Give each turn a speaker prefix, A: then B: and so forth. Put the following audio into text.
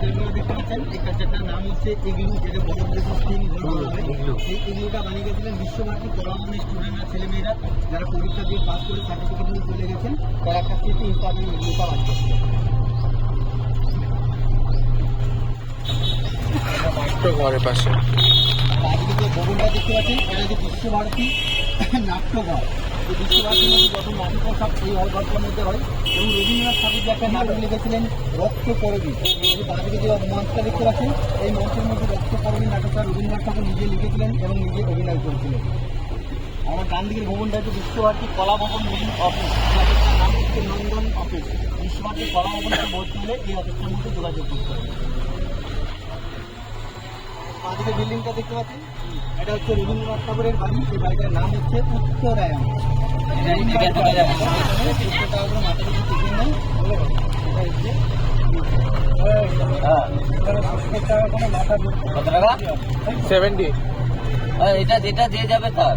A: যেগুলো দেখতে পাচ্ছেন এই কালচারটার নাম হচ্ছে ইগলু, যেটা বড়দের থিম ইগলু। এই ইগলুটা বানিয়ে গেছিলেন বিশ্বভারতী কলা ভবনের স্টুডেন্টরা, ছেলেমেয়েরা যারা পরীক্ষা দিয়ে পাস করে সার্টিফিকেট নিয়ে চলে গেছেন, তারা কাছ থেকে ইনস্টাগ্রামে ইগলুটা বানিয়ে গেছিলেন।
B: নাট্যঘরের পাশে
A: আজকে যে ভবনটা দেখতে পাচ্ছেন এটা হচ্ছে বিশ্বভারতী নাট্যঘর। এই বিশ্বভারতীর মধ্যে যত নাটক সব এই হলঘরটার মধ্যে হয়। এবং রবীন্দ্রনাথ ঠাকুর যে একটা নাটক লিখেছিলেন রক্ত করবী, এই বাঁদিকে যে মঞ্চটা দেখতে পাচ্ছেন এই মঞ্চের মধ্যে রক্ত করবী নাটকটা রবীন্দ্রনাথ ঠাকুর নিজে লিখেছিলেন এবং নিজে অভিনয় করেছিলেন। আমার ডান দিকের ভবনটা হচ্ছে বিশ্বভারতী কলা ভবন মেইন অফিস, অফিসটার নাম হচ্ছে নন্দন অফিস। বিশ্বভারতী কলা ভবনকে ভর্তি হলে এই অফিসটার মধ্যে যোগাযোগ করতে হবে। বাঁদিকে বিল্ডিংটা দেখতে পাচ্ছেন এটা হচ্ছে রবীন্দ্রনাথ ঠাকুরের বাড়ি। এই বাড়িটার নাম হচ্ছে উত্তরায়ণ।
B: সেভেন্টি
C: এটা যেটা দিয়ে যাবে তার